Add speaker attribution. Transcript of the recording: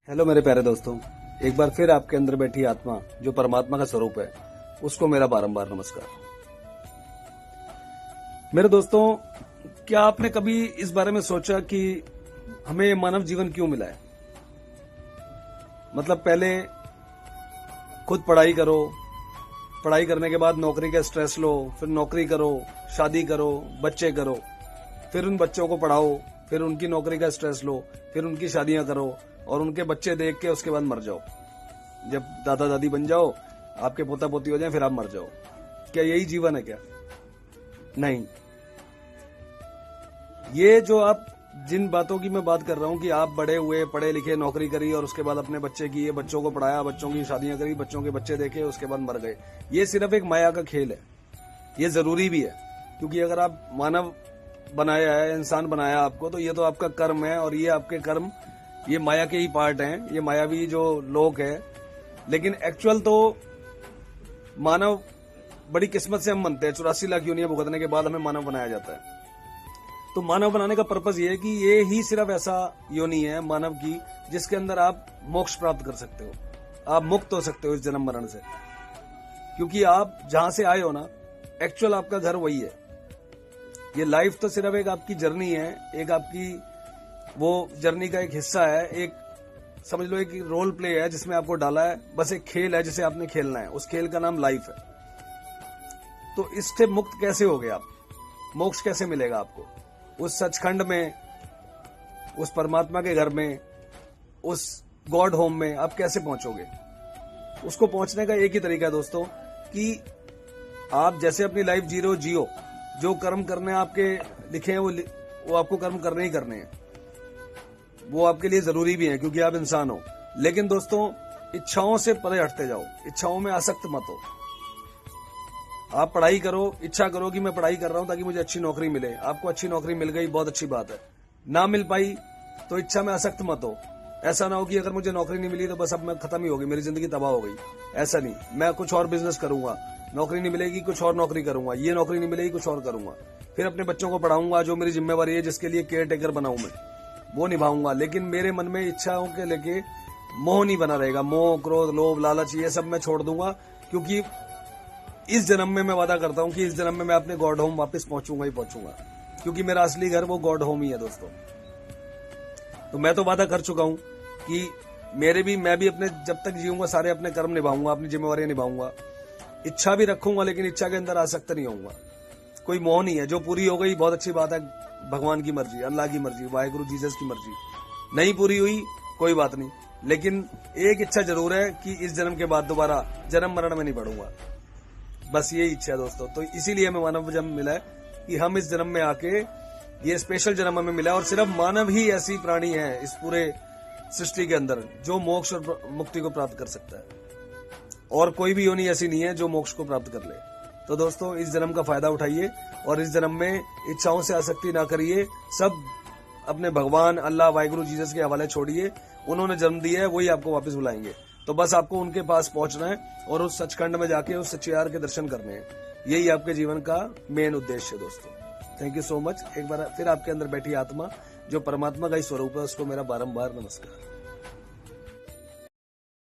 Speaker 1: Hello मेरे प्यारे दोस्तों, एक बार फिर आपके अंदर बैठी आत्मा जो परमात्मा का स्वरूप है उसको मेरा बारंबार नमस्कार। मेरे दोस्तों, क्या आपने कभी इस बारे में सोचा कि हमें मानव जीवन क्यों मिला है? मतलब पहले खुद पढ़ाई करो, पढ़ाई करने के बाद नौकरी का स्ट्रेस लो, फिर नौकरी करो, शादी करो, बच्चे करो, फिर उन बच्चों को पढ़ाओ, फिर उनकी नौकरी का स्ट्रेस लो, फिर उनकी शादियां करो और उनके बच्चे देख के उसके बाद मर जाओ। जब दादा दादी बन जाओ, आपके पोता पोती हो जाए, फिर आप मर जाओ। क्या यही जीवन है क्या? नहीं। ये जो आप जिन बातों की मैं बात कर रहा हूं कि आप बड़े हुए, पढ़े लिखे, नौकरी करी और उसके बाद अपने बच्चे किए, बच्चों को पढ़ाया, बच्चों की शादियां करी, बच्चों के बच्चे देखे, उसके बाद मर गए, ये सिर्फ एक माया का खेल है। ये जरूरी भी है, क्योंकि अगर आप मानव बनाया है, इंसान बनाया आपको, तो ये तो आपका कर्म है और ये आपके कर्म ये माया के ही पार्ट हैं, ये मायावी जो लोग हैं। लेकिन एक्चुअल तो मानव बड़ी किस्मत से हम बनते हैं। 84 लाख योनियां भुगतने के बाद हमें मानव बनाया जाता है। तो मानव बनाने का पर्पस ये है कि ये ही सिर्फ ऐसा योनि है मानव की जिसके अंदर आप मोक्ष प्राप्त कर सकते हो, आप मुक्त हो सकते हो इस जन्म मरण से। क्योंकि आप जहां से आए हो ना, एक्चुअल आपका घर वही है। ये लाइफ तो सिर्फ एक आपकी जर्नी है, एक आपकी वो जर्नी का एक हिस्सा है, एक समझ लो एक रोल प्ले है जिसमें आपको डाला है। बस एक खेल है जिसे आपने खेलना है, उस खेल का नाम लाइफ है। तो इससे मुक्त कैसे होगे आप? मोक्ष कैसे मिलेगा आपको? उस सचखंड में, उस परमात्मा के घर में, उस गॉड होम में आप कैसे पहुंचोगे? उसको पहुंचने का एक ही तरीका है दोस्तों, कि आप जैसे अपनी लाइफ जी रहे हो, जियो। जो कर्म करने आपके लिखे हैं वो आपको कर्म करने ही करने हैं। वो आपके लिए जरूरी भी है क्योंकि आप इंसान हो। लेकिन दोस्तों, इच्छाओं से परे हटते जाओ, इच्छाओं में आसक्त मत हो। आप पढ़ाई करो, इच्छा करो कि मैं पढ़ाई कर रहा हूं ताकि मुझे अच्छी नौकरी मिले। आपको अच्छी नौकरी मिल गई, बहुत अच्छी बात है। ना मिल पाई तो इच्छा में आसक्त मत हो। ऐसा ना हो कि अगर मुझे नौकरी नहीं मिली तो बस अब मैं खत्म ही हो गई, मेरी जिंदगी तबाह हो गई। ऐसा नहीं, मैं कुछ और बिजनेस करूंगा, नौकरी नहीं मिलेगी कुछ और नौकरी करूंगा, ये नौकरी नहीं मिलेगी कुछ और करूंगा, फिर अपने बच्चों को पढ़ाऊंगा, जो मेरी जिम्मेवारी है, जिसके लिए केयर टेकर बनाऊं मैं, वो निभाऊंगा। लेकिन मेरे मन में इच्छाओं के लेके मोह नहीं बना रहेगा। मोह, क्रोध, लोभ, लालच, ये सब मैं छोड़ दूंगा। क्योंकि इस जन्म में मैं वादा करता हूं कि इस जन्म में मैं अपने गॉड होम वापस पहुंचूंगा ही पहुंचूंगा। क्योंकि मेरा असली घर वो गॉड होम ही है दोस्तों। तो मैं तो वादा कर चुका हूं कि मैं भी अपने जब तक जीऊंगा सारे अपने कर्म निभाऊंगा, अपनी जिम्मेवारियां निभाऊंगा। इच्छा भी रखूंगा, लेकिन इच्छा के अंदर आसक्त नहीं होऊंगा। कोई मोह नहीं है। जो पूरी हो गई बहुत अच्छी बात है, भगवान की मर्जी, अल्लाह की मर्जी, वाहिगुरु जीसस की मर्जी। नहीं पूरी हुई कोई बात नहीं, लेकिन एक इच्छा जरूर है कि इस जन्म के बाद दोबारा जन्म मरण में नहीं पड़ूंगा। बस यही इच्छा है दोस्तों। तो इसीलिए हमें मानव जन्म मिला है कि हम इस जन्म में आके, ये स्पेशल जन्म हमें मिला है। और सिर्फ मानव ही ऐसी प्राणी है इस पूरे सृष्टि के अंदर जो मोक्ष और मुक्ति को प्राप्त कर सकता है। और कोई भी योनि ऐसी नहीं है जो मोक्ष को प्राप्त कर ले। तो दोस्तों, इस जन्म का फायदा उठाइए और इस जन्म में इच्छाओं से आसक्ति ना करिए। सब अपने भगवान, अल्लाह, वाहिगुरु जीसस के हवाले छोड़िए। उन्होंने जन्म दिया है, वही आपको वापस बुलाएंगे। तो बस आपको उनके पास पहुंचना है और उस सचखंड में जाके उस सच्चियार के दर्शन करने हैं। यही आपके जीवन का मेन उद्देश्य है दोस्तों। Thank you so much. एक बार फिर आपके अंदर बैठी आत्मा जो परमात्मा का ही स्वरूप है, उसको मेरा बारंबार नमस्कार।